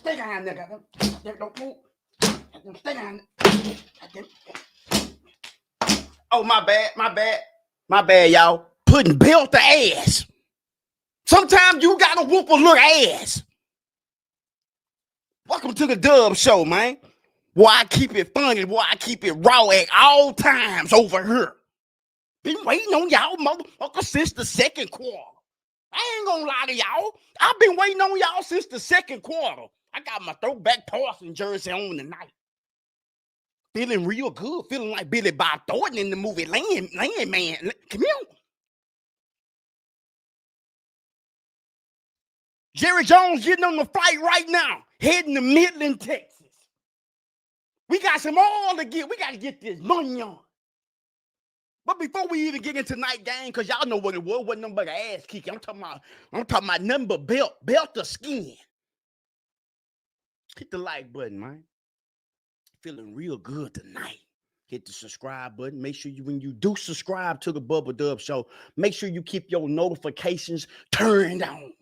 Stay down there. Don't move. Stay down. Oh, my bad, y'all. Putting belt to ass. Sometimes you gotta whoop a little ass. Welcome to the Dub Show, man. Where I keep it funny, where I keep it raw at all times over here. Been waiting on y'all motherfuckers since the second quarter. I ain't gonna lie to y'all. I've been waiting on y'all since the second quarter. I got my throwback Parson jersey on tonight. Feeling real good. Feeling like Billy Bob Thornton in the movie Land Man. Come here. Jerry Jones getting on the flight right now, heading to Midland, Texas. We got some all to get. We got to get this money on. But before we even get into night game, because y'all know what it was, wasn't nothing but an ass kick. I'm talking about nothing but belt of skin. Hit the like button, man. Feeling real good tonight. Hit the subscribe button. Make sure when you do subscribe to the Bubba Dub Show, make sure you keep your notifications turned on.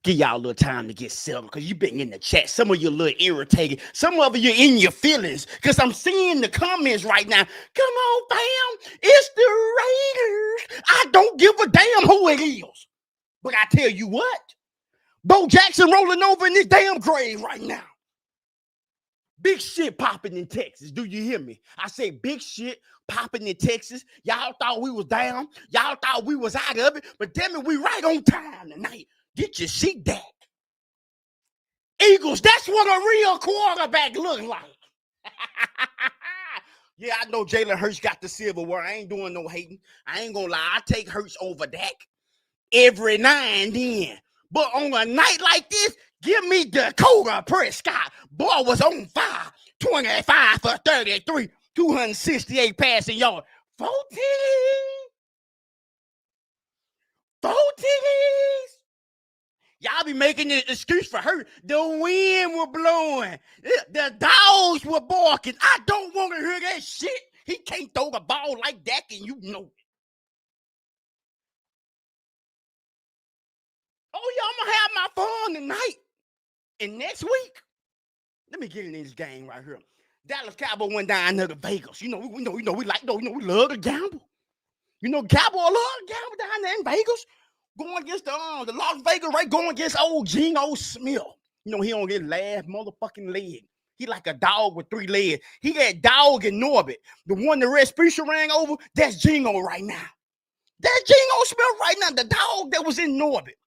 Give y'all a little time to get settled because you've been in the chat. Some of you a little irritated. Some of you in your feelings because I'm seeing the comments right now. Come on, fam. It's the Raiders. I don't give a damn who it is. But I tell you what. Bo Jackson rolling over in this damn grave right now. Big shit popping in Texas. Do you hear me? I say big shit popping in Texas. Y'all thought we was down. Y'all thought we was out of it. But damn it, we right on time tonight. Get your seat back. Eagles, that's what a real quarterback look like. Yeah, I know Jalen Hurts got the silverware. I ain't doing no hating. I ain't gonna lie. I take Hurts over Dak every now and then. But on a night like this, give me Dakota Prescott. Boy was on fire. 25 for 33, 268 passing yards. 40. Y'all be making an excuse for her. The wind was blowing. The dogs were barking. I don't want to hear that shit. He can't throw the ball like that, and you know it. Oh, yeah, I'm going to have my fun tonight. And next week, let me get in this game right here. Dallas Cowboys went down to the Vegas. We love to gamble. Cowboys love to gamble down there in Vegas. Going against the Las Vegas, right? Going against old Geno Smith. He on his last motherfucking leg. He like a dog with 3 legs. He that dog in Norbit. The one the Respucia rang over, that's Geno right now. That's Geno Smith right now, the dog that was in Norbit.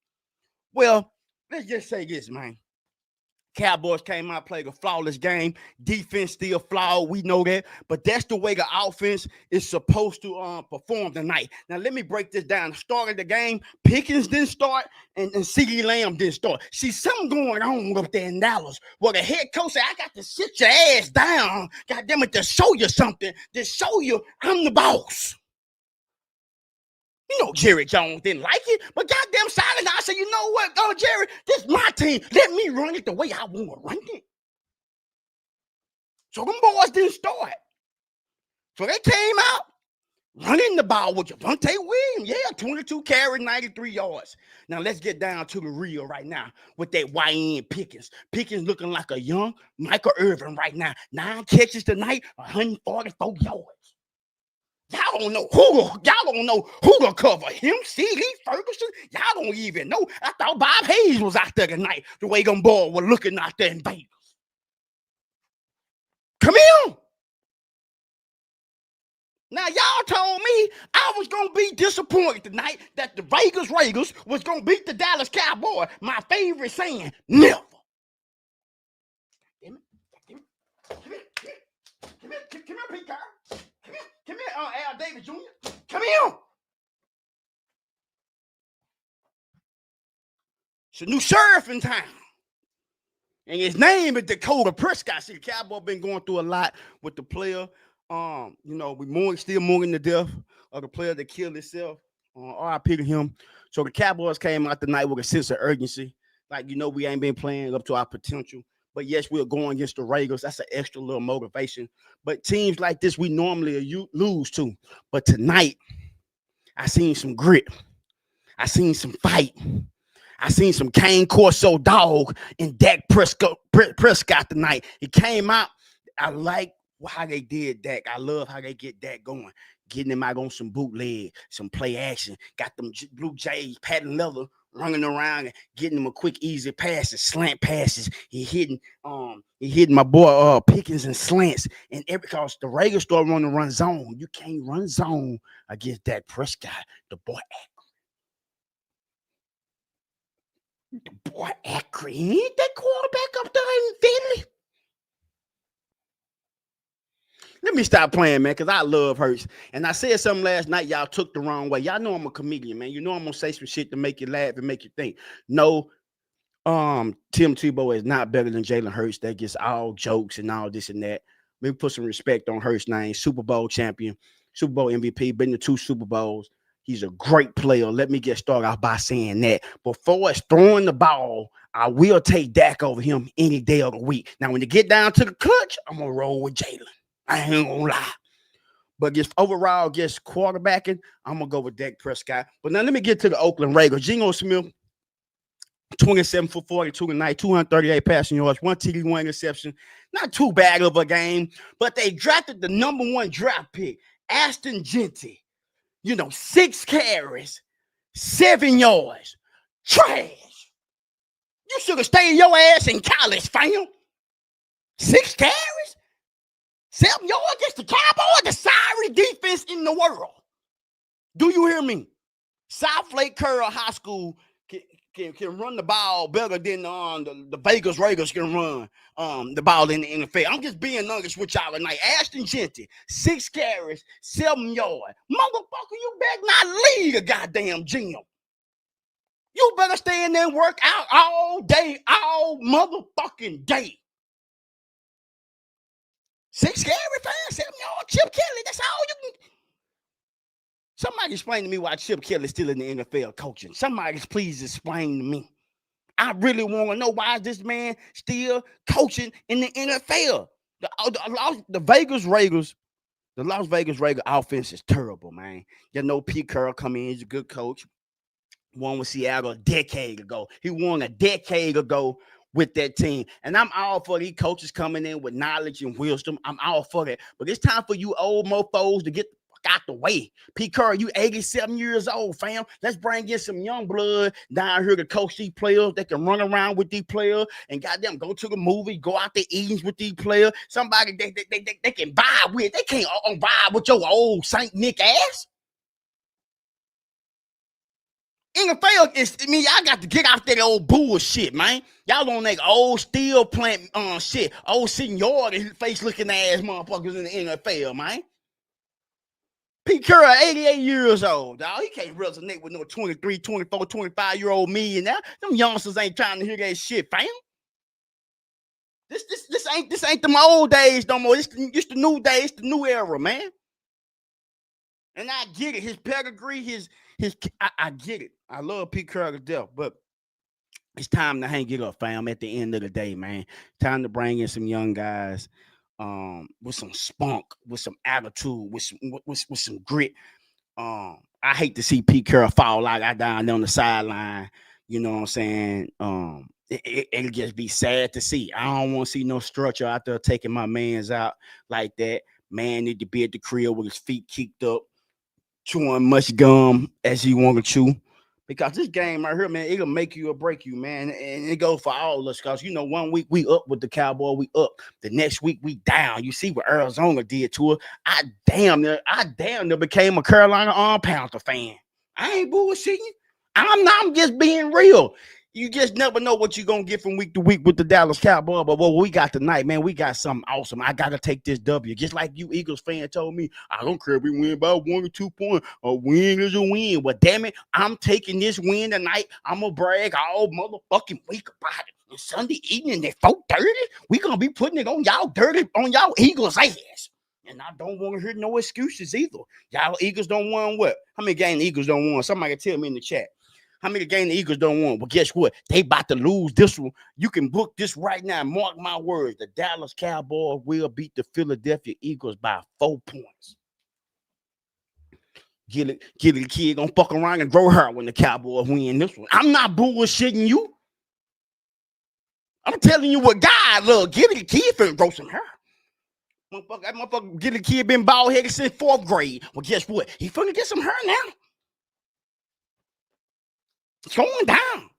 Well, let's just say this, man. Cowboys came out, played a flawless game. Defense still flawed. We know that. But that's the way the offense is supposed to perform tonight. Now, let me break this down. Start of the game, Pickens didn't start, and CeeDee Lamb didn't start. See, something going on up there in Dallas. Well, the head coach said, I got to sit your ass down, goddamn it, to show you something, to show you I'm the boss. Jerry Jones didn't like it, but goddamn silent. I said, you know what, Jerry, this is my team. Let me run it the way I want to run it. So them boys didn't start. So they came out running the ball with Javonte Williams. Yeah, 22 carries, 93 yards. Now let's get down to the real right now with that YN Pickens. Pickens looking like a young Michael Irvin right now. 9 catches tonight, 144 yards. Y'all don't know who to cover him. CD Ferguson. Y'all don't even know. I thought Bob Hayes was out there tonight. The way them boys were looking out there in Vegas. Come here. Now y'all told me I was gonna be disappointed tonight that the Vegas Raiders was gonna beat the Dallas Cowboys. My favorite saying, never. Come here, Pete Carr. Come here, Al Davis Jr. Come here. It's a new sheriff in town. And his name is Dakota Prescott. See, the Cowboy been going through a lot with the player. We still mourning the death of the player that killed himself. RIP to him. So the Cowboys came out tonight with a sense of urgency. Like, we ain't been playing up to our potential. But yes, we're going against the Raiders. That's an extra little motivation. But teams like this, we normally lose to. But tonight, I seen some grit. I seen some fight. I seen some Cane Corso dog in Dak Prescott tonight. He came out. I like how they did Dak. I love how they get Dak going. Getting him out on some bootleg, some play action. Got them blue jays, patent leather, running around and getting him a quick, easy passes, slant passes. He hitting my boy Pickens and slants. And because the Raiders start running run zone. You can't run zone against Dak Prescott. The boy Akron. He ain't that quarterback up there in Philly. Let me stop playing, man, because I love Hurts. And I said something last night y'all took the wrong way. Y'all know I'm a comedian, man. You know I'm going to say some shit to make you laugh and make you think. No, Tim Tebow is not better than Jalen Hurts. That gets all jokes and all this and that. Let me put some respect on Hurts' name. Super Bowl champion, Super Bowl MVP, been to 2 Super Bowls. He's a great player. Let me get started off by saying that. Before it's throwing the ball, I will take Dak over him any day of the week. Now, when you get down to the clutch, I'm going to roll with Jalen. I ain't gonna lie. But just overall, just quarterbacking, I'm gonna go with Dak Prescott. But now let me get to the Oakland Raiders. Geno Smith, 27 for 42 tonight, 238 passing yards, 1 TD, 1 interception. Not too bad of a game, but they drafted the #1 draft pick, Ashton Genty. 6 carries, 7 yards. Trash. You should have stayed your ass in college, fam. 6 carries? 7 yards against the Cowboys, the sorry defense in the world. Do you hear me? South Lake Curl High School can run the ball better than the Vegas Raiders can run the ball in the NFL. I'm just being honest with y'all tonight. Ashton Genty, 6 carries, 7 yards. Motherfucker, you better not leave a goddamn gym. You better stay in there and work out all day, all motherfucking day. 6 carries, 7 yards. Chip Kelly, that's all you can. Somebody explain to me why Chip Kelly's still in the NFL coaching. Somebody please explain to me. I really want to know why is this man still coaching in the NFL. The Vegas Raiders, the Las Vegas Raiders offense is terrible, man. Pete Carroll come in, he's a good coach. Won with Seattle a decade ago. He won a decade ago with that team. And I'm all for these coaches coming in with knowledge and wisdom. I'm all for that. But it's time for you old mofos to get the fuck out the way. Pete Carroll, you 87 years old, fam. Let's bring in some young blood down here to coach these players. They can run around with these players and goddamn go to the movie, go out to eatings with these players. Somebody they can vibe with. They can't vibe with your old Saint Nick ass. NFL y'all got to get out that old bullshit, man. Y'all on that old steel plant shit, old seniority face looking ass motherfuckers in the NFL, man. Pete Carroll, 88 years old, dog. He can't resonate with no 23, 24, 25-year-old millionaire. Them youngsters ain't trying to hear that shit, fam. This ain't the old days no more. It's the new days, the new era, man. And I get it. His pedigree, I get it. I love Pete Carroll to death, but it's time to hang it up, fam. At the end of the day, man, time to bring in some young guys, with some spunk, with some attitude, with some grit. I hate to see Pete Carroll fall like down on the sideline. You know what I'm saying? It'll just be sad to see. I don't want to see no structure out there taking my mans out like that. Man need to be at the crib with his feet kicked up, chewing much gum as he want to chew. Because this game right here, man, it'll make you or break you, man. And it goes for all of us. Because, 1 week we up with the Cowboys, we up. The next week we down. You see what Arizona did to us. I damn near became a Carolina Panther fan. I ain't bullshitting you. I'm just being real. You just never know what you're going to get from week to week with the Dallas Cowboys. But what we got tonight, man, we got something awesome. I got to take this W. Just like you Eagles fan told me, I don't care if we win by 1 or 2 points. A win is a win. Well, damn it, I'm taking this win tonight. I'm going to brag all motherfucking week about it. And Sunday evening at 4:30, we going to be putting it on y'all Eagles ass. And I don't want to hear no excuses either. Y'all Eagles don't want what? How many games the Eagles don't want? Somebody tell me in the chat. How many games the Eagles don't want? Well, guess what? They about to lose this one. You can book this right now. Mark my words. The Dallas Cowboys will beat the Philadelphia Eagles by 4 points. Get a kid gonna fuck around and grow her when the Cowboys win this one. I'm not bullshitting you. I'm telling you what God love. Get a kid finna grow some hair. That motherfucker get a kid been bald headed since 4th grade. Well, guess what? He finna get some hair now. It's going down.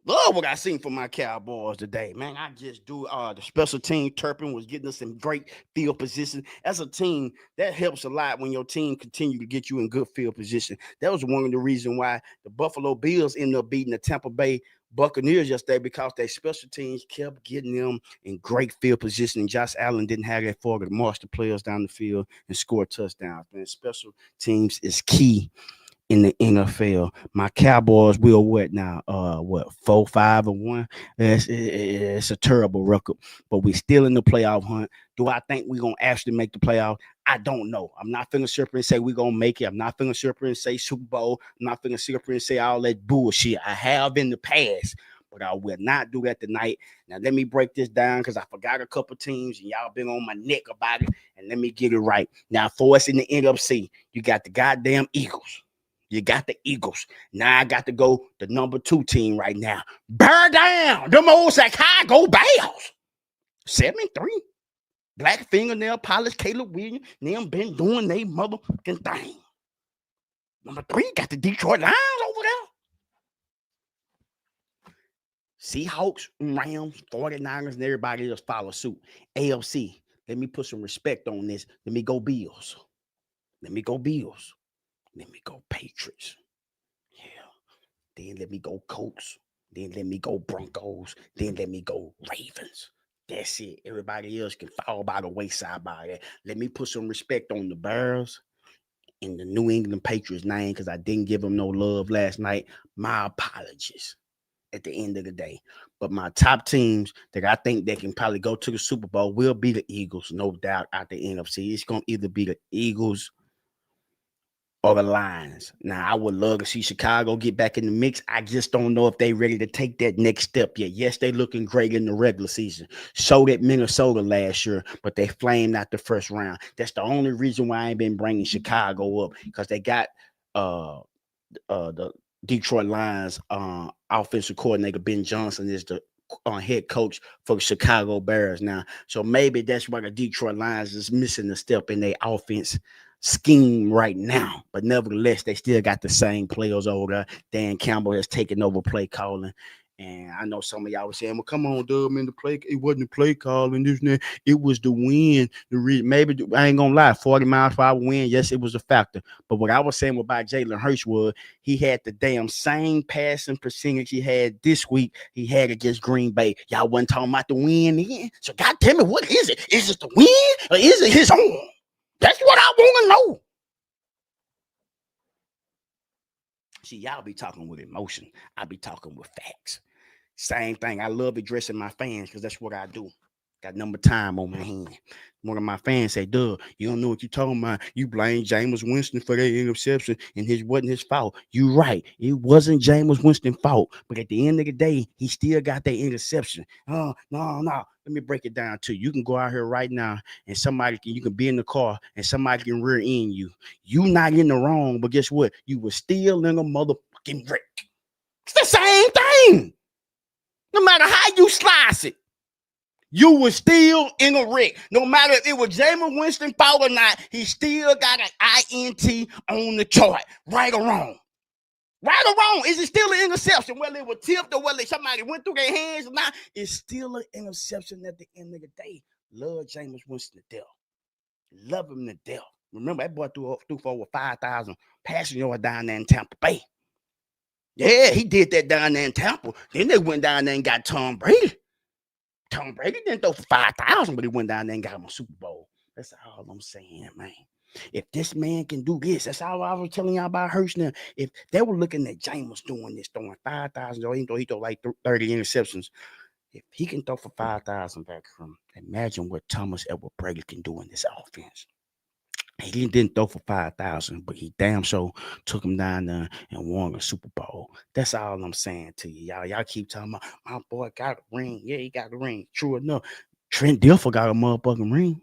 Love what I seen from my Cowboys today, man. I just do. The special team Turpin was getting us some great field position. As a team, that helps a lot when your team continue to get you in good field position. That was one of the reasons why the Buffalo Bills ended up beating the Tampa Bay Buccaneers yesterday, because their special teams kept getting them in great field position. And Josh Allen didn't have that far to march the players down the field and score touchdowns. Man, special teams is key in the NFL. My Cowboys will what now? 4-5-1. It's a terrible record, but we still in the playoff hunt. Do I think we're gonna actually make the playoff? I don't know. I'm not finna sit up and say we're gonna make it. I'm not finna sit up and say Super Bowl. I'm not finna sit up and say all that bullshit. I have in the past, but I will not do that tonight. Now let me break this down, because I forgot a couple teams and y'all been on my neck about it. And let me get it right. Now for us in the NFC, you got the goddamn Eagles. You got the Eagles. Now I got to go the number 2 team right now. Bear down. Them old Chicago Bears. 7-3. Black fingernail polish, Caleb Williams. Them been doing they motherfucking thing. Number 3 got the Detroit Lions over there. Seahawks, Rams, 49ers, and everybody else follow suit. AFC. Let me put some respect on this. Let me go Bills. Let me go Bills. Let me go Patriots. Yeah. Then let me go Colts. Then let me go Broncos. Then let me go Ravens. That's it. Everybody else can fall by the wayside by that. Let me put some respect on the Bears and the New England Patriots name, because I didn't give them no love last night. My apologies at the end of the day. But my top teams that I think they can probably go to the Super Bowl will be the Eagles, no doubt, out the NFC. It's going to either be the Eagles or the Lions. Now, I would love to see Chicago get back in the mix. I just don't know if they ready to take that next step yet. Yes, they looking great in the regular season. So did Minnesota last year, but they flamed out the first round. That's the only reason why I ain't been bringing Chicago up, because they got the Detroit Lions offensive coordinator Ben Johnson is the head coach for the Chicago Bears now. So maybe that's why the Detroit Lions is missing a step in their offense scheme right now. But nevertheless, they still got the same players over there. Dan Campbell has taken over play calling. And I know some of y'all were saying, well, come on, Dub, man, it wasn't the play calling, this and that. It was the wind. Maybe, I ain't gonna lie, 40 miles per hour wind, yes, it was a factor. But what I was saying about Jalen Hurts was he had the damn same passing percentage he had this week he had against Green Bay. Y'all wasn't talking about the wind then. So God damn it, what is it? Is it the wind or is it his arm? That's what I want to know. See, y'all be talking with emotion. I be talking with facts. Same thing. I love addressing my fans, because that's what I do. Got number time on my hand. One of my fans say, Doug, you don't know what you're talking about. You blame Jameis Winston for that interception, and it wasn't his fault. You right. It wasn't Jameis Winston's fault. But at the end of the day, he still got that interception. Oh, no. Let me break it down to you. You can go out here right now, and you can be in the car, and somebody can rear end you. You not in the wrong, but guess what? You were still in a motherfucking wreck. It's the same thing. No matter how you slice it, you were still in a wreck. No matter if it was Jameis Winston's fault or not, he still got an INT on the chart. Right or wrong? Right or wrong? Is it still an interception? Whether it was tipped or whether somebody went through their hands or not, it's still an interception at the end of the day. Love Jameis Winston to death. Love him to death. Remember, that boy threw for over 5,000 passing yards down there in Tampa Bay. Yeah, he did that down there in Tampa. Then they went down there and got Tom Brady. Tom Brady didn't throw for 5,000, but he went down there and got him a Super Bowl. That's all I'm saying, man. If this man can do this, that's all I was telling y'all about Hurts now. If they were looking at Jameis doing this, throwing 5,000, even though he threw like 30 interceptions, if he can throw for 5,000 back from, imagine what Thomas Edward Brady can do in this offense. He didn't throw for 5,000, but he damn sure took him down there and won a Super Bowl. That's all I'm saying to you, y'all. Y'all keep talking about my boy got a ring. Yeah, he got a ring. True enough, Trent Dilfer got a motherfucking ring.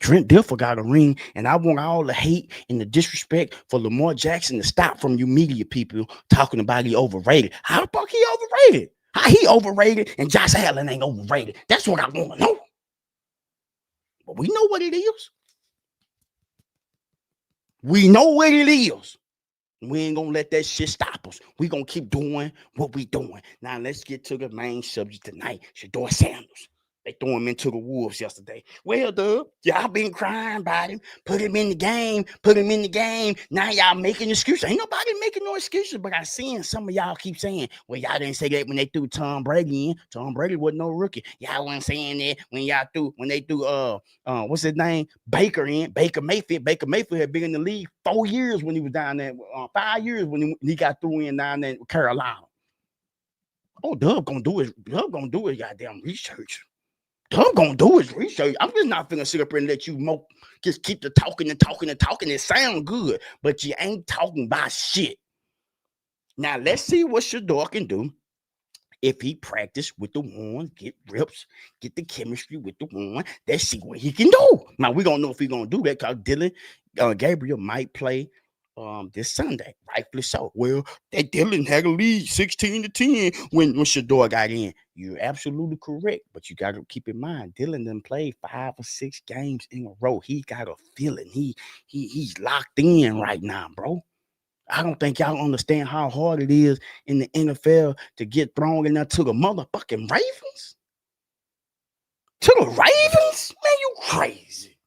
Trent Dilfer got a ring, and I want all the hate and the disrespect for Lamar Jackson to stop from you media people talking about he overrated. How the fuck he overrated? How he overrated and Josh Allen ain't overrated? That's what I want to know. But we know what it is. We know what it is. We ain't gonna let that shit stop us. We gonna keep doing what we doing. Now let's get to the main subject tonight. SHEDUR Sanders. They threw him into the wolves yesterday. Well, Dub, y'all been crying about him. Put him in the game. Put him in the game. Now y'all making excuses. Ain't nobody making no excuses, but I seen some of y'all keep saying, well, y'all didn't say that when they threw Tom Brady in. Tom Brady wasn't no rookie. Y'all wasn't saying that when they threw what's his name? Baker in. Baker Mayfield. Baker Mayfield had been in the league 4 years when he was down there, 5 years when he got through in down there in Carolina. Oh, Dub gonna do his goddamn research. Dub gonna do his research. I'm just not finna sit up here and let you just keep the talking and talking and talking. It sound good, but you ain't talking about shit. Now let's see what SHEDUR can do if he practice with the one, get reps, get the chemistry with the one. Let's see what he can do. Now we don't know if he's gonna do that because Dylan Gabriel might play this Sunday, rightfully so. Well, that Dylan had a lead 16-10 when SHEDUR got in. You're absolutely correct, but you got to keep in mind Dylan done played 5 or 6 games in a row. He got a feeling. He's locked in right now, bro. I don't think y'all understand how hard it is in the NFL to get thrown in there to the motherfucking Ravens. To the Ravens? Man, you crazy.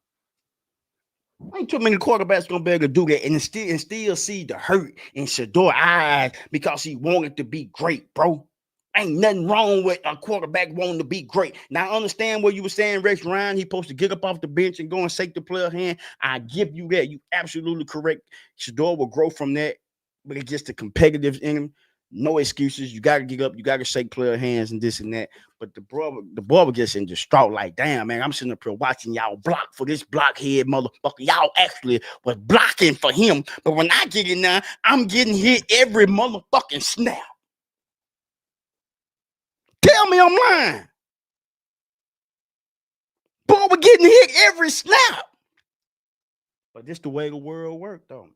Ain't too many quarterbacks gonna be able to do that and still see the hurt in SHEDUR eyes because he wanted to be great, bro. Ain't nothing wrong with a quarterback wanting to be great. Now, I understand what you were saying, Rex Ryan. He's supposed to get up off the bench and go and shake the player hand. I give you that. You absolutely correct. SHEDUR will grow from that, but it's just the competitive in him. No excuses. You got to get up. You got to shake player hands and this and that. But the boy was just in distraught. Like, damn, man, I'm sitting up here watching y'all block for this blockhead motherfucker. Y'all actually was blocking for him. But when I get in there, I'm getting hit every motherfucking snap. Tell me I'm lying. Boy, we're getting hit every snap. But this the way the world worked, though.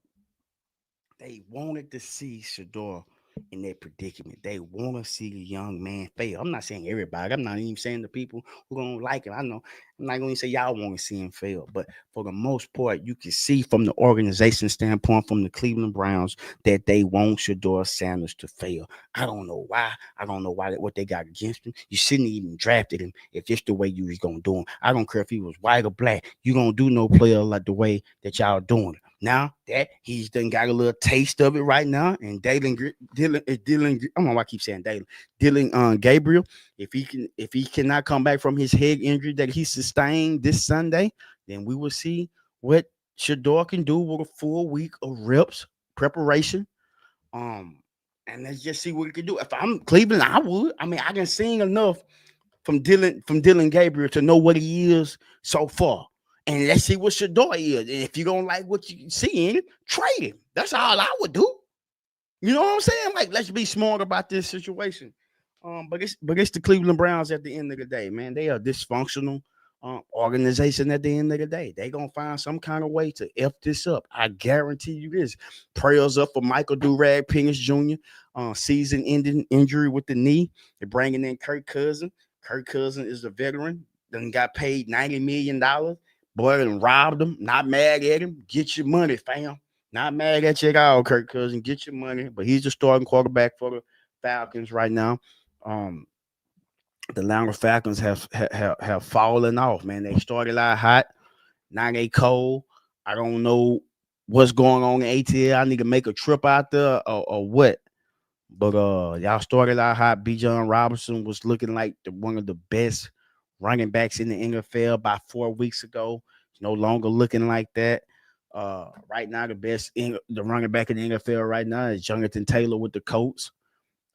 They wanted to see SHEDUR in that predicament. They want to see the young man fail. I'm not saying everybody. I'm not even saying the people who don't like it. I know I'm not going to say y'all want to see him fail, but for the most part, you can see from the organization standpoint, from the Cleveland Browns, that they want SHEDUR Sanders to fail. I don't know why. I don't know why what they got against him. You shouldn't even drafted him if it's the way you was gonna do him. I don't care if he was white or black. You gonna do no player like the way that y'all doing it. Now that he's done got a little taste of it right now, and Dylan, I don't know why I keep saying Dylan Gabriel, if he cannot come back from his head injury that he sustained this Sunday, then we will see what SHEDUR can do with a full week of reps preparation. And let's just see what he can do. If I'm Cleveland, I would. I mean, I can sing enough from Dylan Gabriel to know what he is so far. And let's see what SHEDUR is. And if you don't like what you see in it, trade him. That's all I would do. You know what I'm saying? Like, let's be smart about this situation. But it's the Cleveland Browns at the end of the day, man. They are dysfunctional organization at the end of the day. They gonna find some kind of way to F this up. I guarantee you this. Prayers up for Michael Durag Pickens Jr. Season-ending injury with the knee. They're bringing in Kirk Cousins. Kirk Cousins is a veteran. Then got paid $90 million. Boy, done robbed him. Not mad at him. Get your money, fam. Not mad at you at all, Kirk Cousins. Get your money. But he's the starting quarterback for the Falcons right now. The Atlanta Falcons have fallen off, man. They started out hot. Now they cold. I don't know what's going on in ATL. I need to make a trip out there or what. But y'all started out hot. Bijan Robinson was looking like one of the best running backs in the NFL about 4 weeks ago. He's no longer looking like that. Right now, the running back in the NFL right now is Jonathan Taylor with the Colts.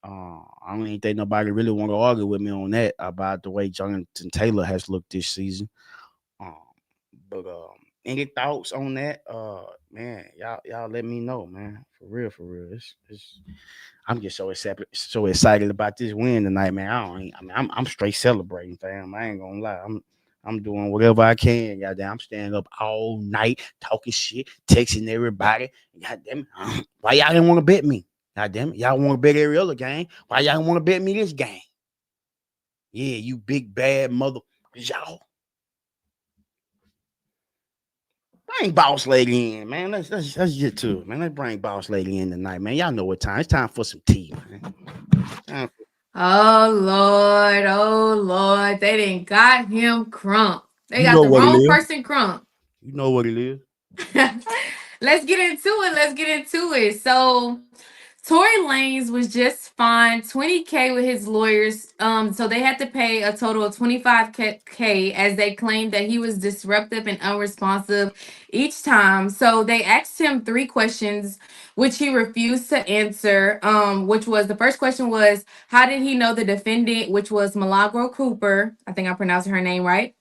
I don't even think nobody really want to argue with me on that about the way Jonathan Taylor has looked this season. But any thoughts on that? Man, y'all let me know, man. For real. I'm just so excited about this win tonight, man. I'm straight celebrating, fam. I ain't gonna lie. I'm doing whatever I can. Goddamn, I'm staying up all night talking shit, texting everybody. Goddamn, why y'all didn't want to bet me? Goddamn, y'all want to bet every other game. Why y'all want to bet me this game? Yeah, you big bad mother, y'all. Bring Boss Lady in, man. Let's get to it, man. Let's bring Boss Lady in tonight, man. Y'all know what time. It's time for some tea, man. Oh Lord, they didn't got him crump. They You got know the what it wrong is. person crump. You know what it is. Let's get into it. Let's get into it. So Tory Lanez was just fined 20K with his lawyers. So they had to pay a total of 25K as they claimed that he was disruptive and unresponsive each time. So they asked him three questions, which he refused to answer. Which was the first question was, how did he know the defendant, which was Milagro Cooper? I think I pronounced her name right.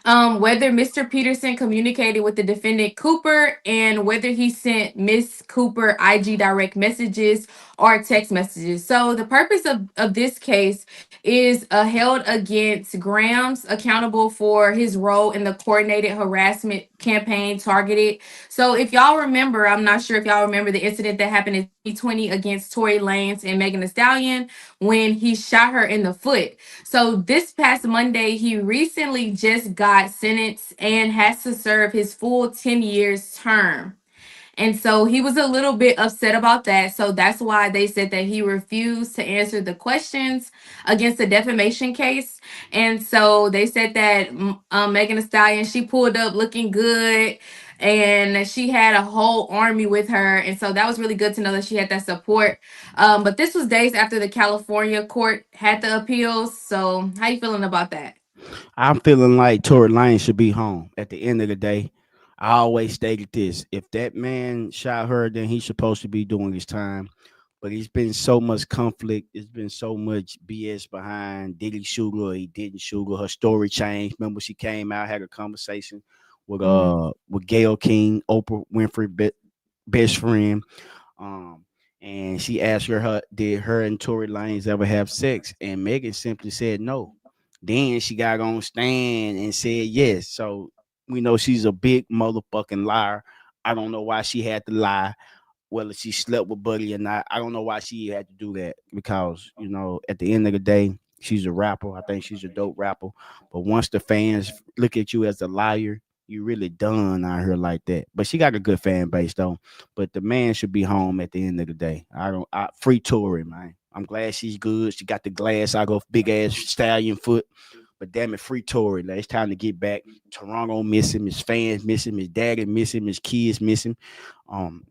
Whether Mr. Peterson communicated with the defendant Cooper and whether he sent Miss Cooper IG direct messages or text messages. So the purpose of this case is held against Grams, accountable for his role in the coordinated harassment campaign targeted. So if y'all remember, I'm not sure if y'all remember the incident that happened in 2020 against Tory Lanez and Megan Thee Stallion when he shot her in the foot. So this past Monday, he recently just got sentenced and has to serve his full 10 years term. And so he was a little bit upset about that. So that's why they said that he refused to answer the questions against the defamation case. And so they said that Megan Thee Stallion, she pulled up looking good and she had a whole army with her. And so that was really good to know that she had that support. But this was days after the California court had the appeals. So how you feeling about that? I'm feeling like Tory Lane should be home. At the end of the day, I always stated this: if that man shot her, then he's supposed to be doing his time. But it's been so much conflict. It's been so much BS behind. Did he shoot her or he didn't shoot her? Her story changed. Remember, she came out, had a conversation with Gayle King, Oprah Winfrey best friend. Um, and she asked her, did her and Tory Lanez ever have sex? And Megan simply said no. Then she got on stand and said yes. So we know she's a big motherfucking liar. I don't know why she had to lie, whether she slept with Buddy or not. I don't know why she had to do that because, at the end of the day, she's a rapper. I think she's a dope rapper. But once the fans look at you as a liar, you really done out here like that. But she got a good fan base though. But the man should be home at the end of the day. I free Tory, man. I'm glad she's good. She got the glass out of big ass stallion foot. But damn it, free Tory. Like, it's time to get back. Toronto miss him. His fans miss him. His daddy miss him. His kids miss him. Um,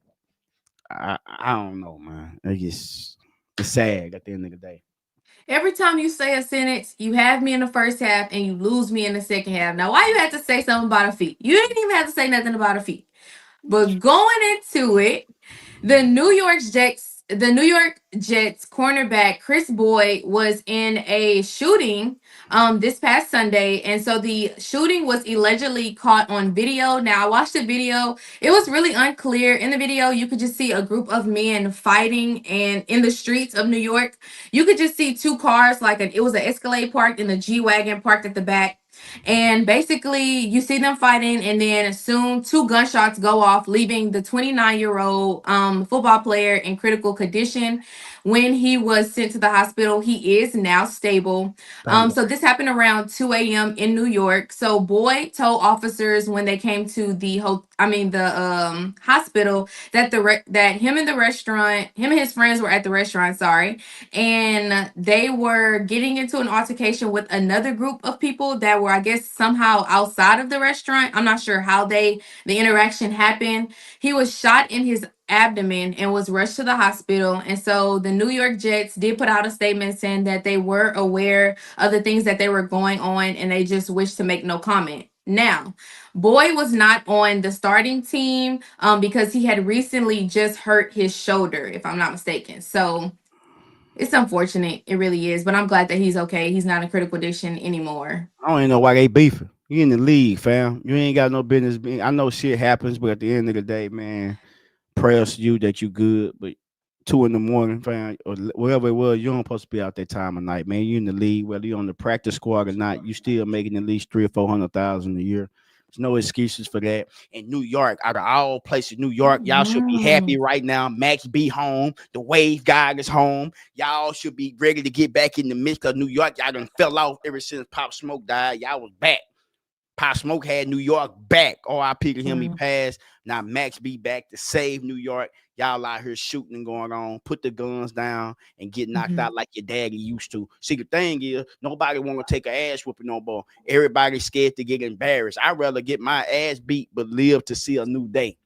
I don't know, man. It's sad at the end of the day. Every time you say a sentence, you have me in the first half and you lose me in the second half. Now, why you had to say something about a feet? You didn't even have to say nothing about a feet. But going into it, the New York Jets cornerback Chris Boyd was in a shooting this past Sunday, and so the shooting was allegedly caught on video. Now I watched the video; it was really unclear. In the video, you could just see a group of men fighting, and in the streets of New York, you could just see two cars, it was an Escalade parked and a G wagon parked at the back. And basically, you see them fighting, and then soon two gunshots go off, leaving the 29-year-old football player in critical condition. When he was sent to the hospital, he is now stable. Thank God. So this happened around 2 a.m. in New York. So Boyd told officers when they came to the hospital that that him and his friends were at the restaurant. Sorry, and they were getting into an altercation with another group of people that were, I guess, somehow outside of the restaurant. I'm not sure how the interaction happened. He was shot in his abdomen and was rushed to the hospital. And so the New York Jets did put out a statement saying that they were aware of the things that they were going on and they just wished to make no comment. Now, Boy was not on the starting team because he had recently just hurt his shoulder, if I'm not mistaken. So it's unfortunate. It really is. But I'm glad that he's okay. He's not in critical condition anymore. I don't even know why they beefing. You in the league, fam. You ain't got no business being. I know shit happens, but at the end of the day, man, prayers to you that you good. But 2 in the morning, fam, or whatever it was. You don't supposed to be out that time of night, man. You in the league, whether you on the practice squad or not, you still making at least 300,000 or 400,000 a year. There's no excuses for that. In New York, out of all places, New York, y'all should be happy Mhm. right now. Max be home. The Wave guy is home. Y'all should be ready to get back in the midst of New York. Y'all done fell off ever since Pop Smoke died. Y'all was back. Pop Smoke had New York back. R.I.P. to him, he Mhm. passed. Now Max be back to save New York. Y'all out here shooting and going on. Put the guns down and get knocked Mhm. out like your daddy used to. See, the thing is, nobody want to take an ass whooping no more. Everybody's scared to get embarrassed. I'd rather get my ass beat but live to see a new day.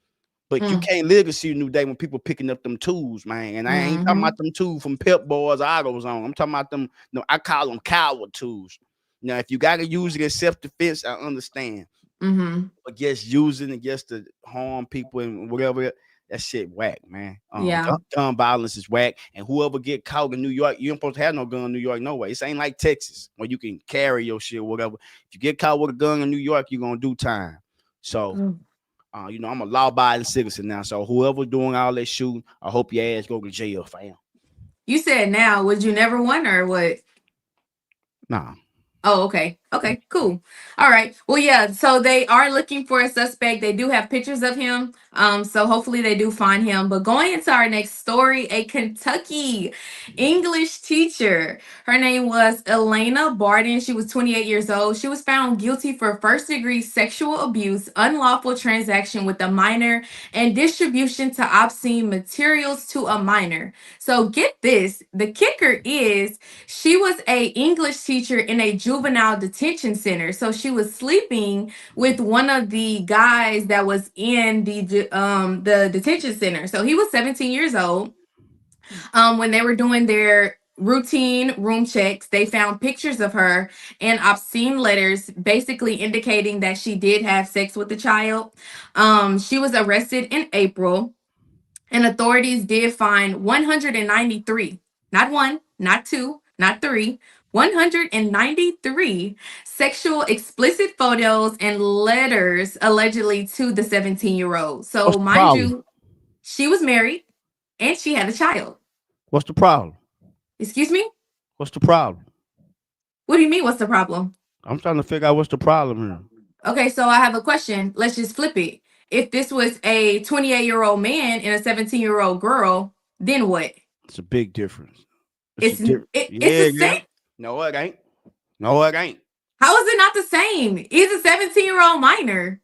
But you Mm. can't live to see a new day when people picking up them tools, man. And I ain't talking about Mhm. them tools from Pep Boys, Autos on. I'm talking about them. No, I call them coward tools. Now, if you got to use it in self defense, I understand. Mhm. But just using it just to harm people and whatever, that shit whack, man. Yeah. Gun violence is whack. And whoever get caught in New York, you ain't supposed to have no gun in New York, no way. It ain't like Texas where you can carry your shit or whatever. If you get caught with a gun in New York, you're gonna do time. So Mm. I'm a law-abiding citizen now. So whoever doing all that shooting, I hope your ass go to jail, fam. You said now, would you never wonder what? Nah. Oh, okay. Okay, cool. All right. Well, yeah, so they are looking for a suspect. They do have pictures of him. So hopefully they do find him. But going into our next story, a Kentucky English teacher. Her name was Elena Barden. She was 28 years old. She was found guilty for first-degree sexual abuse, unlawful transaction with a minor, and distribution to obscene materials to a minor. So get this, the kicker is she was a English teacher in a juvenile detention center. So she was sleeping with one of the guys that was in the detention center. So he was 17 years old. When they were doing their routine room checks, they found pictures of her and obscene letters basically indicating that she did have sex with the child. She was arrested in April, and authorities did find 193, not one, not two, not three, 193 sexual explicit photos and letters allegedly to the 17-year-old. What's So, the mind problem? you, she was married and she had a child. What's the problem? Excuse me? What's the problem? What do you mean? What's the problem? I'm trying to figure out what's the problem here. Okay, so I have a question. Let's just flip it. If this was a 28-year-old man and a 17-year-old girl, then what? It's a big difference. It's a It's difference. it's the Yeah, same. yeah. No, it ain't. No, it ain't. How is it not the same? He's a 17-year-old minor.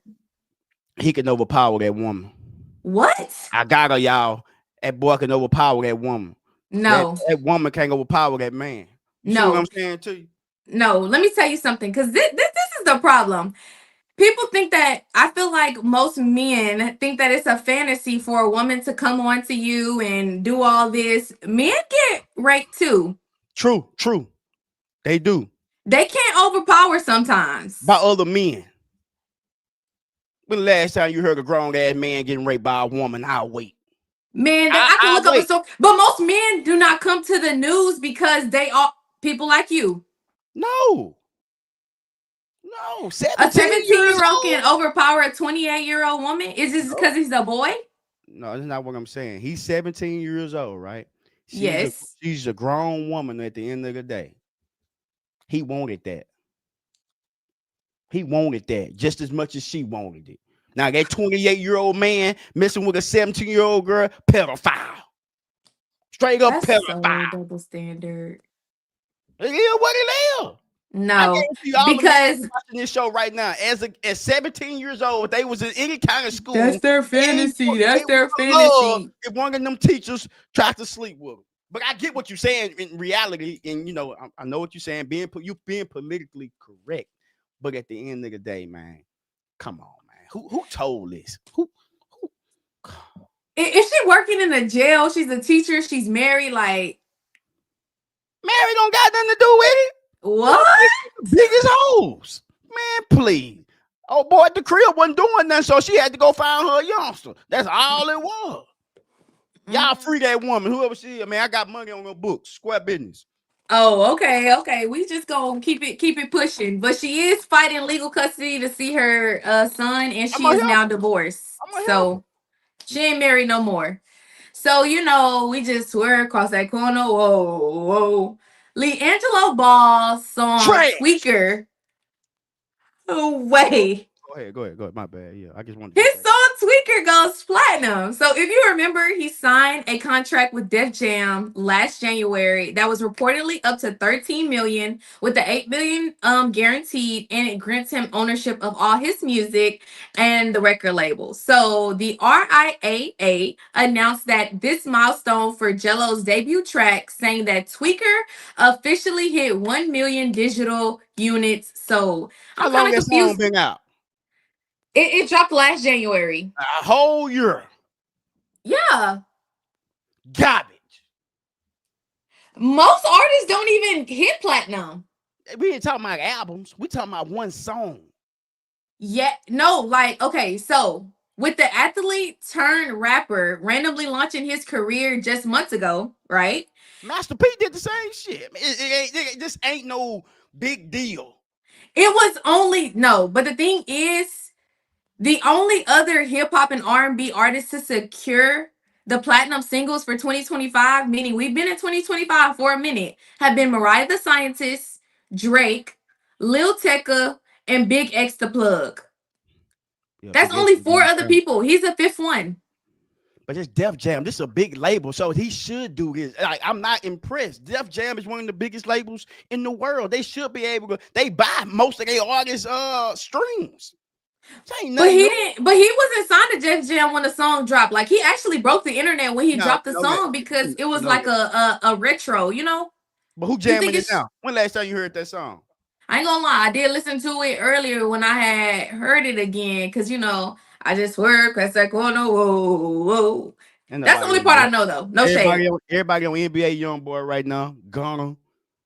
He can overpower that woman. What? I got her, y'all. That boy can overpower that woman. That No, that woman can't overpower that man. You see what I'm no, saying to you? no. Let me tell you something, because this is the problem. People think that, I feel like most men think that it's a fantasy for a woman to come on to you and do all this. Men get raped too. True, true. They do. They can't overpower By sometimes. other men. When the last time you heard a grown ass man getting raped by a woman? I'll wait. Man, I I can I'll look up a wait. story, but most men do not come to the news because they are people like you. No, no. A 17 years 17-year-old old. can overpower a 28-year-old woman? Is this No, because he's a boy? no, that's not what I'm saying. He's 17 years old, right? She's a Yes. she's a grown woman at the end of the day. He wanted that. He wanted that just as much as she wanted it. Now that 28-year-old man messing with a 17-year-old girl, pedophile. Straight up That's so pedophile. double standard. It is what it is. I No, guarantee you all the men because watching this show right now, at 17 years old, if they was in any kind of school, that's their they fantasy. That's their would love fantasy. if one of them teachers tried to sleep with them. But I get what you're saying in reality, and I know what you're saying. You being politically correct, but at the end of the day, man, come on, man. Who told this? Who Is she working in a jail? She's a teacher. She's married. Like, Mary don't got nothing to do with it. what? Biggest hoes. Man, please. Oh boy, the crib wasn't doing nothing, so she had to go find her a youngster. That's all it was. Y'all free that woman, whoever she is. Man, I got money on her books. Square business. Oh, okay, okay. We just gonna keep it pushing. But she is fighting legal custody to see her son, and I'm she gonna is help now her. divorced. I'm gonna help her. So she ain't married no more. So, we just swear across that corner. Whoa, whoa. Leangelo Ball's song Trash. Tweaker. Go, Way. go ahead, go ahead. My bad. Yeah, I just wanted to His get that. song Tweaker goes platinum. So if you remember, he signed a contract with Def Jam last January that was reportedly up to 13 million with the 8 million guaranteed, and it grants him ownership of all his music and the record label. So the RIAA announced that this milestone for Jello's debut track, saying that Tweaker officially hit 1 million digital units sold. How I'm long kind of that song confused. been out? It dropped last January. A whole year. Yeah. Garbage. Most artists don't even hit platinum. We ain't talking about albums. We talking about one song. Yeah. No, okay, so with the athlete turned rapper randomly launching his career just months ago, right? Master P did the same shit. This ain't no big deal. It was only no, but the thing is, the only other hip hop and R&B artists to secure the platinum singles for 2025, meaning we've been in 2025 for a minute, have been Mariah the Scientist, Drake, Lil Tecca, and Big X the Plug. Yeah, That's Big X only is 4 doing other fine. people. He's the 5th one. But it's Def Jam. This is a big label, so he should do his. Like, I'm not impressed. Def Jam is one of the biggest labels in the world. They should be able to. They buy most of their artists' streams. So ain't But nothing he new. didn't. But he wasn't signed to Def Jam when the song dropped. Like, he actually broke the internet when he No, dropped the no, man. song because it was No, like man. a retro. But who You think jamming it it's? now? When last time you heard that song? I ain't gonna lie. I did listen to it earlier when I had heard it again because I just work. That's like, oh no, whoa, whoa. Ain't That's the nobody only on part I that. know though. No shade. Everybody on NBA Young Boy right now. Gunner.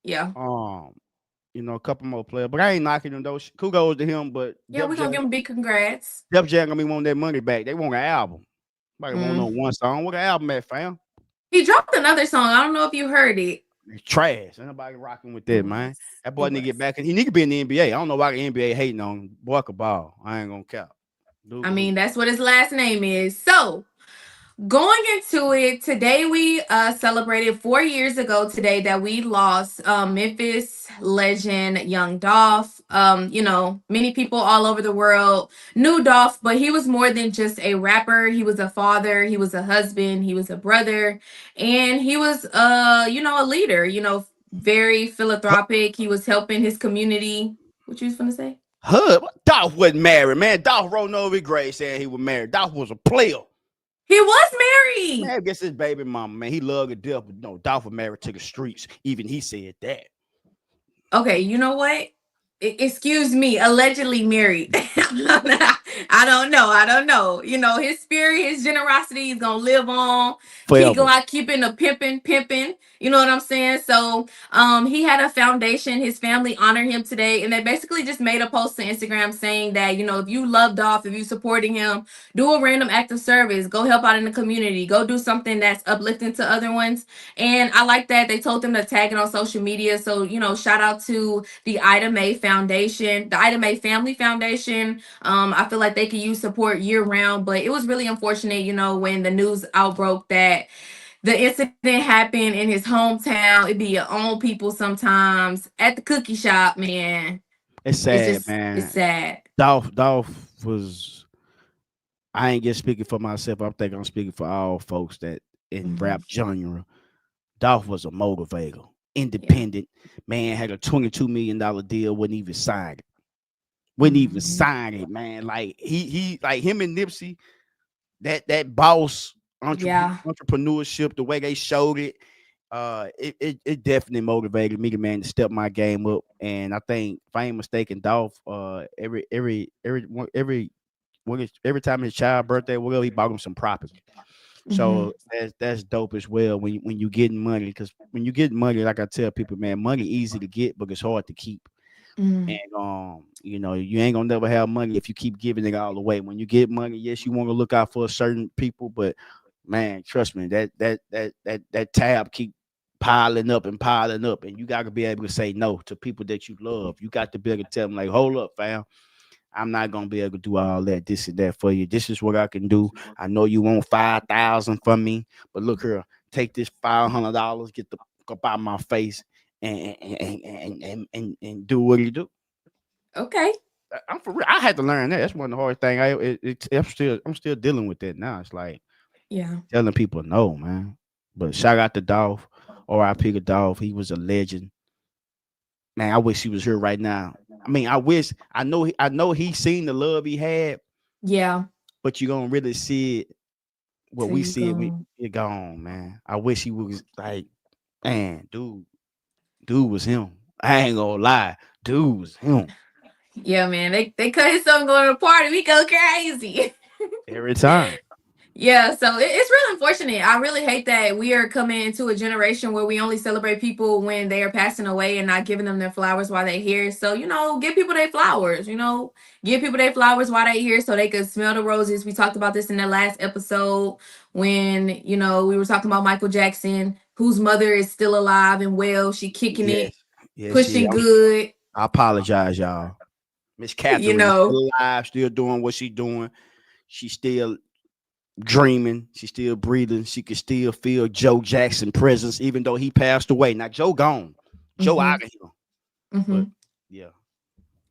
Yeah, A couple more players, but I ain't knocking them though. Kudos to him, but yeah. We're gonna give him big congrats. Def Jam gonna be wanting that money back. They want an album. Nobody want no Mm. one song. What an album at, fam? He dropped another song. I don't know if you heard it. It's trash. Ain't nobody rocking with It that, man. was. That It boy need to get was. back. He need to be in the NBA. I don't know why the NBA hating on him. Boy can ball. I ain't gonna count. I mean, that's what his last name is. So, going into it, today we celebrated 4 years ago today that we lost Memphis legend Young Dolph. Many people all over the world knew Dolph, but he was more than just a rapper. He was a father, he was a husband, he was a brother, and he was a leader, very philanthropic. He was helping his community. What you was gonna say? Dolph wasn't married, man. Dolph wrote over his grave saying he was married. Dolph was a player. He was married. Man, I guess his baby mama, man. He loved to death, but no, Dolph was married to the streets. Even he said that. Okay, you know what? Excuse me, allegedly married. I don't know. I don't know. His spirit, his generosity is gonna live on. He Forever. go out keeping a pimping. You know what I'm saying? So he had a foundation. His family honored him today, and they basically just made a post to Instagram saying that, if you love Dolph, if you supporting him, do a random act of service, go help out in the community, go do something that's uplifting to other ones. And I like that they told them to tag it on social media. So, shout out to the Ida Mae Foundation, the Ida Mae Family Foundation. I feel like they could use support year round, but it was really unfortunate, when the news outbroke that the incident happened in his hometown. It be your own people sometimes at the cookie shop, man. It's sad, It's man. sad. Dolph was. I ain't just speaking for myself. I think I'm speaking for all folks that in rap genre. Dolph was a motivator, independent man. Had a $22 million deal. Wouldn't even sign it. Wouldn't even sign it, man. Like he like him and Nipsey. That boss entrepreneurship, the way they showed it, it definitely motivated me, man, to step my game up. And I think, if I ain't mistaken, Dolph, every time his child birthday, he bought him some property. So that's dope as well when you getting money, because when you get money, like I tell people, man, money easy to get, but it's hard to keep. And you ain't gonna never have money if you keep giving it all away. When you get money, yes, you want to look out for certain people, but man, trust me, that tab keep piling up, and you got to be able to say no to people that you love. You got to be able to tell them, like, hold up, fam. I'm not gonna be able to do all that, this and that for you. This is what I can do. I know you want 5,000 from me, but look here, take this $500, get the fuck up out my face, and do what you do. Okay. I'm for real. I had to learn that. That's one of the hardest thing. I'm still dealing with that now. It's like Yeah. telling people no, man. But shout out to Dolph, or I pick a Dolph. He was a legend. Man, I wish he was here right now. I mean, I wish. I know he seen the love he had, Yeah. but you gonna really see it. What Till we you see it, go. it gone, man. I wish he was like, man, dude was him. I ain't gonna lie, dude was him Yeah, man. They cut his song going to the party. We go crazy. every time. Yeah, so it's really unfortunate. I really hate that we are coming into a generation where we only celebrate people when they are passing away and not giving them their flowers while they're here. So, give people their flowers, give people their flowers while they're here so they can smell the roses. We talked about this in the last episode when, we were talking about Michael Jackson, whose mother is still alive and well. She kicking Yes, it, yes, she. pushing good, I apologize, y'all. Miss you Catherine is know. still alive, still doing what she doing. She's still dreaming. She's still breathing. She can still feel Joe Jackson presence, even though he passed away. Now Joe gone. Joe Hmm. out of here. Hmm. But yeah.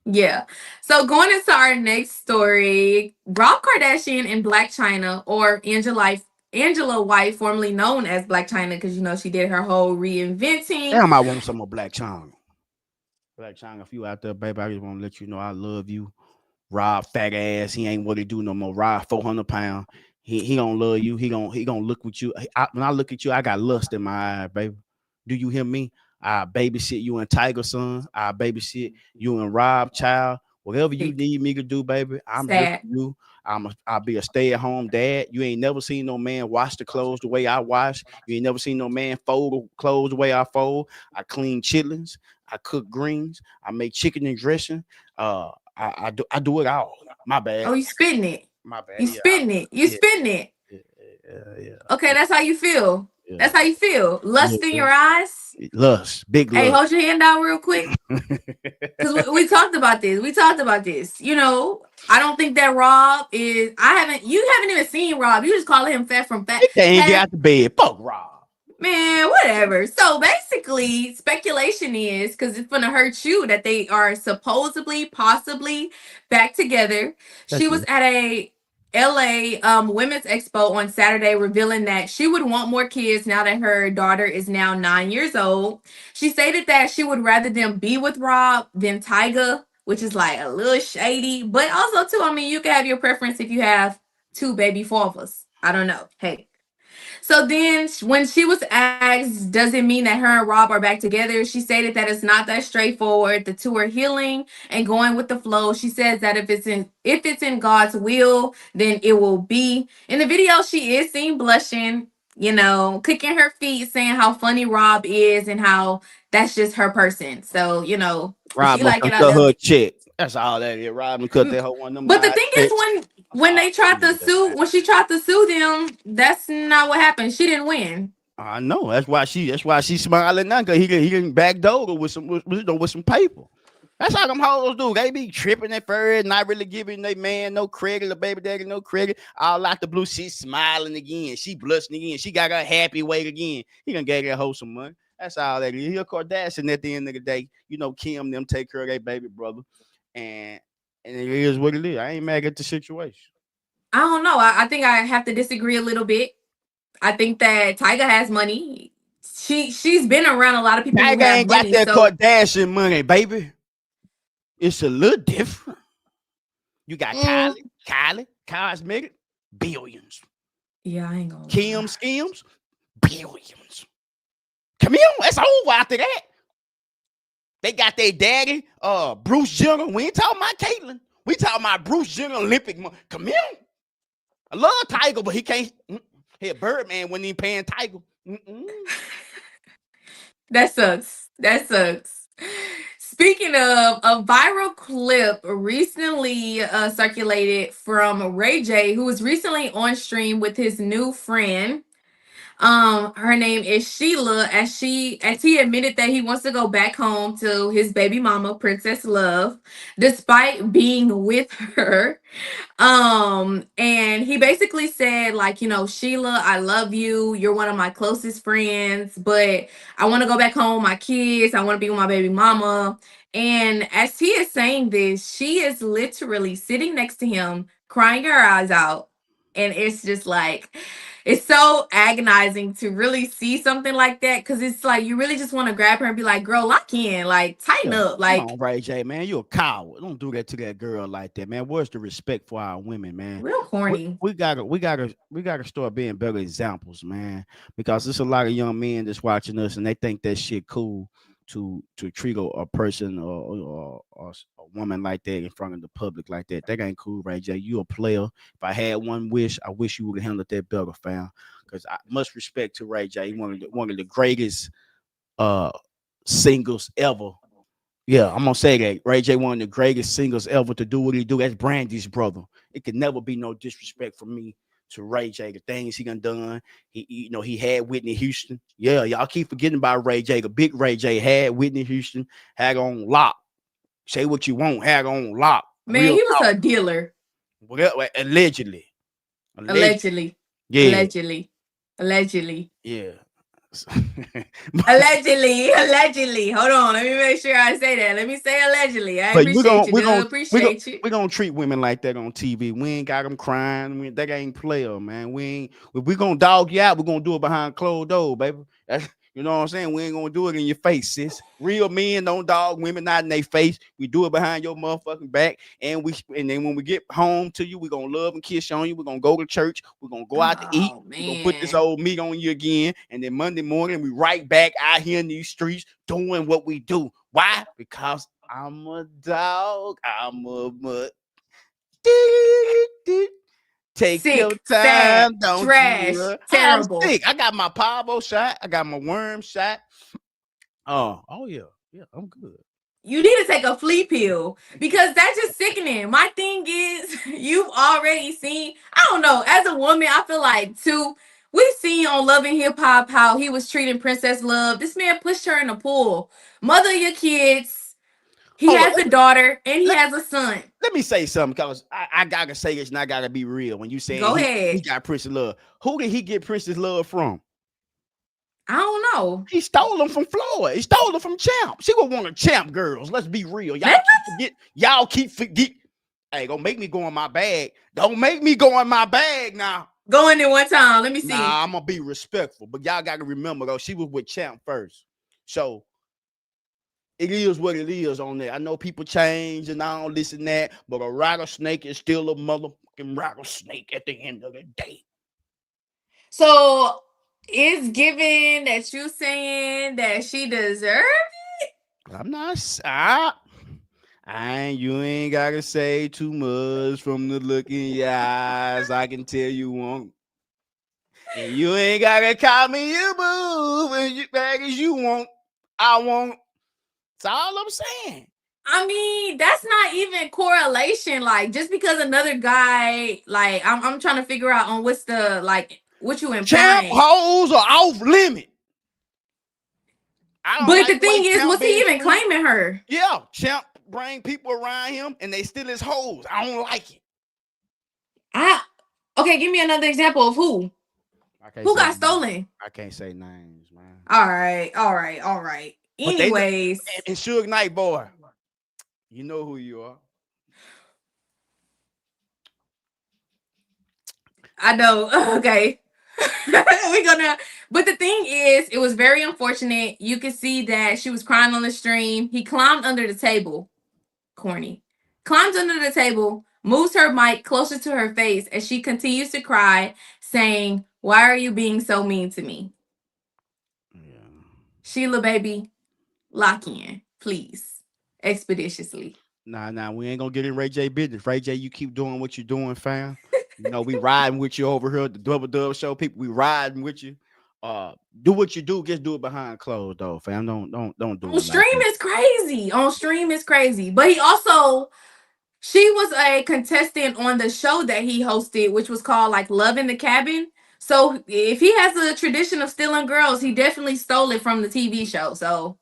Yeah. So going into our next story, Rob Kardashian and Black China, or Angela White, formerly known as Black China, because she did her whole reinventing. Damn, I want some more Black China. Black China, if you out there, baby, I just want to let you know I love you. Rob fat ass. He ain't what he do no more. Rob 400 pounds. He gonna love you. He gonna look with you. When I look at you, I got lust in my eye, baby. Do you hear me? I babysit you and Tiger Son. I babysit you and Rob Child. Whatever you need me to do, baby, I'm here Sad. for you. I'll be a stay-at-home dad. You ain't never seen no man wash the clothes the way I wash. You ain't never seen no man fold the clothes the way I fold. I clean chitlins. I cook greens. I make chicken and dressing. I do it all. My Oh, bad. you spitting it. My bad. You Yeah. spitting it. You Yeah. spitting it. Yeah. Okay, that's how you feel. Yeah. That's how you feel. Lust in Yeah. your eyes. Lust. Big Hey, lust. hold your hand out real quick. Because we talked about this. We talked about this. I don't think that Rob is. You haven't even seen Rob. You just call him fat from fat. He can't get Have out the bed. Fuck Rob. Man, whatever. So basically, speculation is because it's gonna hurt you that they are supposedly, possibly back together. That's She was it. at a LA Women's Expo on Saturday, revealing that she would want more kids now that her daughter is now 9 years old. She stated that she would rather them be with Rob than Tyga, which is like a little shady, but also too. I mean, you can have your preference if you have two baby fathers. I don't know. Hey. So then, when she was asked, does it mean that her and Rob are back together? She stated that it's not that straightforward. The two are healing and going with the flow. She says that if it's in God's will, then it will be. In the video, she is seen blushing, clicking her feet, saying how funny Rob is and how that's just her person. So, if Rob she must like have it out cut there. her a check. That's all that is. Rob done cut that whole one of them But the guys thing is, checks. when That's when all they that tried is, to sue, man. when she tried to sue them, that's not what happened. She didn't win. I know. That's why she smiling now because he can backdoor her with some paper. That's how them hoes do. They be tripping at first, not really giving their man no credit, the baby daddy no credit. All out the blue, she smiling again. She blushing again. She got her happy weight again. He gonna get that hoe some money. That's all that is. He a Kardashian at the end of the day. Kim them take care of their baby brother, and it is what it is. I ain't mad at the situation. I don't know. I think I have to disagree a little bit. I think that Tyga has money. She's been around a lot of people who Tiger have ain't got money. that So Kardashian money, baby. It's a little different. You got mm, Kylie Cosmetic, billions. yeah, I ain't gonna Kim lie. Skims, billions. Camille, that's over after that. They got their daddy, Bruce Jenner. We ain't talking about Caitlyn. We talking about Bruce Jenner Olympic money. Camille, I love Tiger, but he can't. Hey, Birdman wasn't even paying Tiger. That sucks. That sucks. Speaking of, a viral clip recently circulated from Ray J, who was recently on stream with his new friend. Her name is Sheila, as he admitted that he wants to go back home to his baby mama, Princess Love, despite being with her. And he basically said, like, Sheila, I love you. You're one of my closest friends, but I want to go back home, my kids. I want to be with my baby mama. And as he is saying this, she is literally sitting next to him, crying her eyes out. And it's just like, it's so agonizing to really see something like that, because it's like you really just want to grab her and be like, girl, lock in, like, tighten Yeah, up, come like, on, Ray J, man. You a coward. Don't do that to that girl like that, man. Where's the respect for our women, man? real We, corny. we gotta start being better examples, man. Because there's a lot of young men that's watching us and they think that shit cool to treat a person or a woman like that in front of the public like that. That ain't cool, Ray J. You a player. If I had one wish, I wish you would have handled that better, fam. Because I much respect to Ray J. He one of the greatest uh singles ever. Yeah, I'm gonna say that Ray J one of the greatest singers ever to do what he do. That's Brandy's brother. It could never be no disrespect from me to Ray J. The things he done. He had Whitney Houston. Yeah, y'all keep forgetting about Ray J. The big Ray J had Whitney Houston, had on lock. Say what you want, had on lock. Man, Real he was talk. a dealer. Well, allegedly. Allegedly. Yeah, Allegedly. Allegedly. yeah. Allegedly. Hold on. Let me make sure I say that. Let me say allegedly. I But we're appreciate gonna you, we're gonna dude. we're gonna Appreciate you. we're gonna treat women like that on TV. We ain't got them crying. That ain't player, man. We ain't if we gonna dog you out, we're gonna do it behind closed doors, baby. That's you know what I'm saying. We ain't gonna do it in your face, sis. Real men don't dog women not in their face. We do it behind your motherfucking back. And then when we get home to you, we're gonna love and kiss on you. We're gonna go to church. We're gonna go out to eat. Oh, We're gonna put this man. old meat on you again. And then Monday morning, we right back out here in these streets doing what we do. Why? Because I'm a dog. I'm a mud. Take your Sick, sad, time, don't you? trash, I'm terrible. sick. I got my Pavo shot. I got my worm shot. Oh yeah, yeah, I'm good. You need to take a flea pill, because that's just sickening. My thing is, you've already seen, I don't know, as a woman, I feel like too, we've seen on Love and Hip Hop how he was treating Princess Love. This man pushed her in the pool. Mother of your kids. He Hold on, has a daughter and he let, has a son. let me say something because I gotta say this and I gotta be real. When you saying Go he ahead. got Princess Love, who did he get Princess Love from? I don't know. He stole them from Floyd. He stole them from Champ. She was one of Champ girls. Let's be real. Let- Y'all keep forget. Hey, don't make me go in my bag. Don't make me go in my bag now. Go in there one time. Let me see. Nah, I'm gonna be respectful. But y'all gotta remember though, she was with Champ first. So it is what it is on there. I know people change and I don't listen to that, but a rattlesnake is still a motherfucking rattlesnake at the end of the day. So it's given that you saying that she deserves. I'm not. You ain't gotta say too much from the look in your eyes. I can tell you won't. And you ain't gotta call me you boo as bad as you want. I won't. That's all I'm saying. I mean, that's not even correlation. Like, just because another guy, like, I'm trying to figure out on what's the, like, what you Champ implying. hoes are off limit. I don't But like the the way thing is, Champ was he being even treated. claiming her? Yeah, Champ bring people around him and they still his hoes. I don't like it. Okay, give me another example of who. Who got stolen? I can't say names, man. All right. But they know, Anyways, and Suge Knight boy, you know who you are. I know. Okay. We're gonna, but the thing is, it was very unfortunate. You could see that she was crying on the stream. He climbed under the table. Corny. Climbs under the table, moves her mic closer to her face as she continues to cry, saying, "Why are you being so mean to me?" Yeah. Sheila, baby, lock in, please. Expeditiously. Nah, we ain't gonna get in Ray J business. Ray J, you keep doing what you're doing, fam. You know, we riding with you over here at the Double Dub Show. People, we riding with you. Do what you do, just do it behind closed door, fam. Don't do On it like stream that. is crazy. On stream is crazy. But he also, she was a contestant on the show that he hosted, which was called like Love in the Cabin. So if he has a tradition of stealing girls, he definitely stole it from the TV show. So,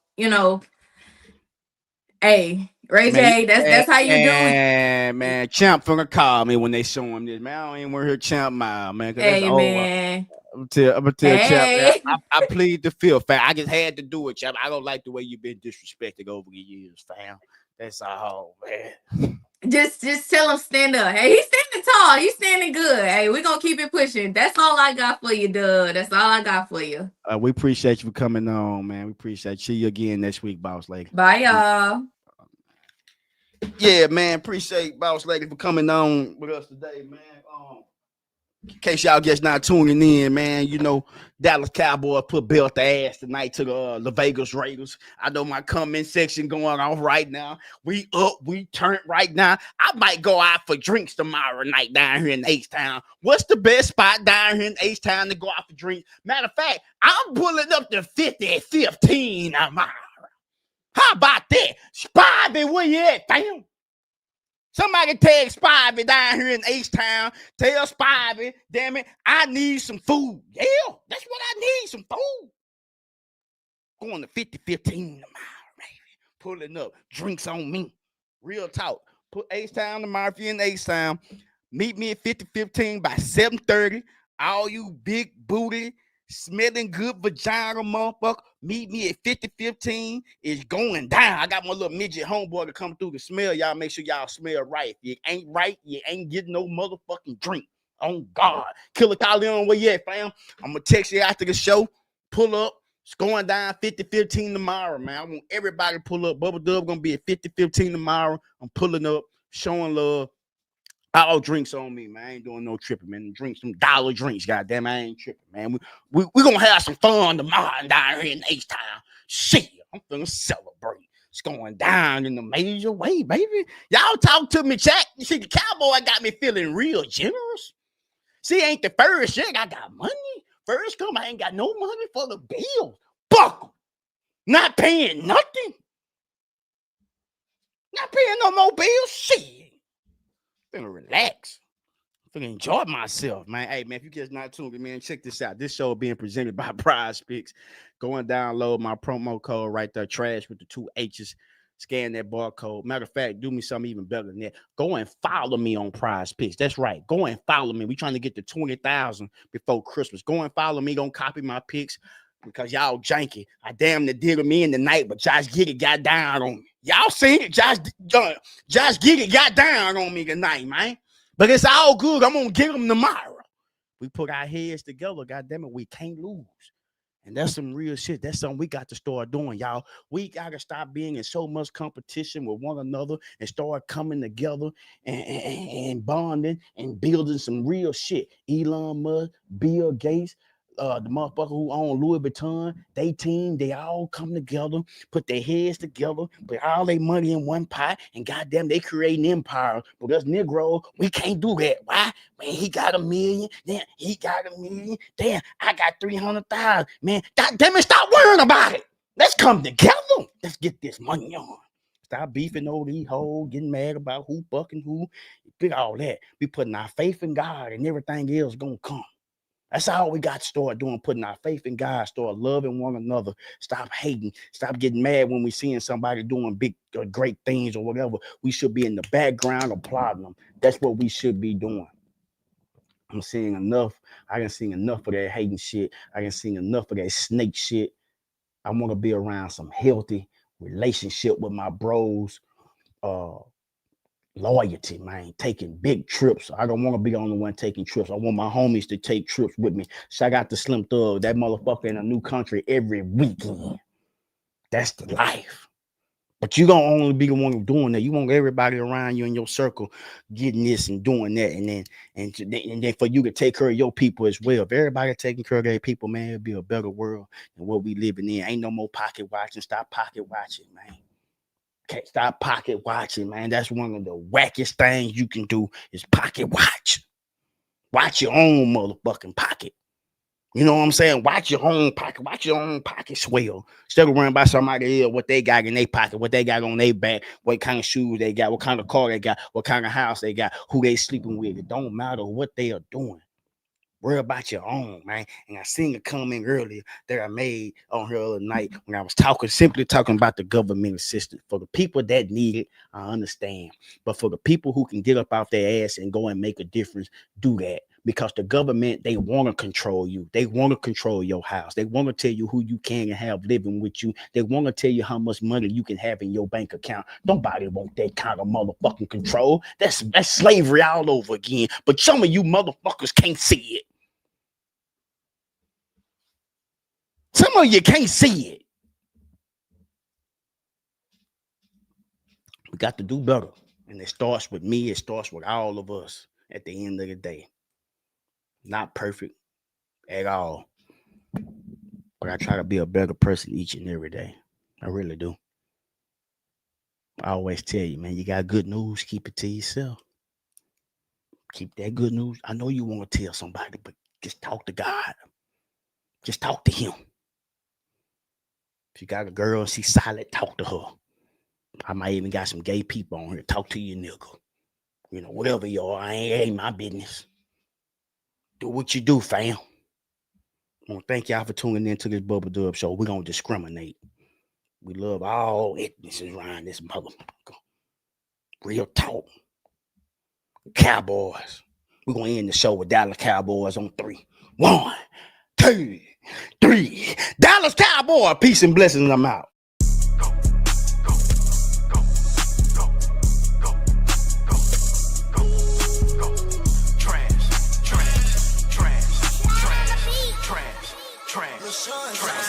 hey, Ray J, that's how you do. Man, Champ finna call me when they show him this. Man, I don't even want to hear Champ mile, man, because that's Hey, over. man. I'm gonna tell Champ, man, Hey. I plead the fifth, fam. I just had to do it, Champ. I don't like the way you've been disrespected over the years, fam. That's all, man. Just tell him stand up. Hey, he's standing tall. He's standing good. Hey, we're gonna keep it pushing. That's all I got for you, Doug. That's all I got for you. We appreciate you for coming on, man. We appreciate you. See you again next week, boss lady. Bye, y'all. Yeah, man. Appreciate boss lady for coming on with us today, man. In case y'all just not tuning in, man, Dallas Cowboys put belt the ass tonight to the Vegas Raiders. I know my comment section going off right now. We up, we turned right now. I might go out for drinks tomorrow night down here in H-Town. What's the best spot down here in H-Town to go out for drinks? Matter of fact, I'm pulling up to 50-15 tomorrow. How about that? Spivey, where you at, fam? Somebody tag Spivey down here in H-Town. Tell Spivey, damn it, I need some food. Yeah, that's what I need, some food. Going to 50-15 tomorrow, baby. Pulling up. Drinks on me. Real talk. Put H-Town tomorrow if you're in H-Town. Meet me at 50-15 by 7:30. All you big booty, smelling good vagina motherfucker, meet me at 50-15. It's going down. I got my little midget homeboy to come through to smell. Y'all make sure y'all smell right. If you ain't right, you ain't getting no motherfucking drink. On God. Killer Colleen, where you at, fam? I'm going to text you after the show. Pull up. It's going down 50-15 tomorrow, man. I want everybody to pull up. Bubba Dub going to be at 50-15 tomorrow. I'm pulling up, showing love. All drinks on me, man. I ain't doing no tripping, man. Drink some dollar drinks, goddamn. I ain't tripping, man. We gonna have some fun tomorrow down here in H-Town. Shit, I'm gonna celebrate. It's going down in a major way, baby. Y'all talk to me, chat. You see, the Cowboy got me feeling real generous. See, ain't the first shit. I got money. First come, I ain't got no money for the bill. Buckle. Not paying nothing. Not paying no more bills. Shit. Finna relax. Finna enjoy myself, man. Hey, man, if you just not tuned in, man, check this out. This show being presented by Prize Picks. Go and download my promo code right there, trash with the 2 H's. Scan that barcode. Matter of fact, do me something even better than that. Go and follow me on Prize Picks. That's right. Go and follow me. We trying to get to 20,000 before Christmas. Go and follow me. Go copy my picks because y'all janky. I damn near did me in the night, but Josh Giddey got down on me. Y'all seen it? Josh Giddey got down on me tonight, man. But it's all good. I'm going to get him tomorrow. We put our heads together. God damn it, we can't lose. And that's some real shit. That's something we got to start doing, y'all. We got to stop being in so much competition with one another and start coming together and bonding and building some real shit. Elon Musk, Bill Gates, the motherfucker who own Louis Vuitton, they team, they all come together, put their heads together, put all their money in one pot, and goddamn, they create an empire. But us Negro, we can't do that. Why? Man, he got $1 million. Damn, he got $1 million. Damn, I got 300,000. Man, goddamn it, stop worrying about it. Let's come together. Let's get this money on. Stop beefing over these hoes, getting mad about who fucking who. Pick all that. We putting our faith in God, and everything else gonna come. That's all we got to start doing, putting our faith in God, start loving one another, stop hating, stop getting mad when we seeing somebody doing big or great things or whatever. We should be in the background applauding them. That's what we should be doing. I'm seeing enough. I can see enough of that hating shit. I can see enough of that snake shit. I want to be around some healthy relationship with my bros. Loyalty, man, taking big trips. I don't want to be the only one taking trips. I want my homies to take trips with me. So I got the Slim Thug, that motherfucker in a new country every weekend. That's the life. But you gonna only be the one doing that. You want everybody around you in your circle getting this and doing that, and then for you to take care of your people as well. If everybody taking care of their people, man, it'll be a better world than what we living in. Ain't no more pocket watching. Stop pocket watching, man. Can't stop pocket watching, man. That's one of the wackest things you can do is pocket watch. Watch your own motherfucking pocket. You know what I'm saying? Watch your own pocket. Watch your own pocket swell. Instead of worrying about somebody else, what they got in their pocket, what they got on their back, what kind of shoes they got, what kind of car they got, what kind of house they got, who they sleeping with. It don't matter what they are doing. Worry about your own, man. And I seen a comment earlier that I made on here the other night when I was simply talking about the government assistance. For the people that need it, I understand. But for the people who can get up off their ass and go and make a difference, do that. Because the government, they want to control you. They want to control your house. They want to tell you who you can have living with you. They want to tell you how much money you can have in your bank account. Nobody want that kind of motherfucking control. That's slavery all over again. But some of you motherfuckers can't see it. Some of you can't see it. We got to do better. And it starts with me. It starts with all of us at the end of the day. Not perfect at all. But I try to be a better person each and every day. I really do. I always tell you, man, you got good news, keep it to yourself. Keep that good news. I know you want to tell somebody, but just talk to God. Just talk to him. If you got a girl and she's silent, talk to her. I might even got some gay people on here. Talk to your nigga. You know, whatever you are, ain't my business. Do what you do, fam. I want to thank y'all for tuning in to this Bubba Dub show. We're going to discriminate. We love all ethnicities around this motherfucker. Real talk. Cowboys. We're going to end the show with Dallas Cowboys on 3. 1, 2, 3. Dallas Cowboys. Peace and blessings. I'm out. Trash.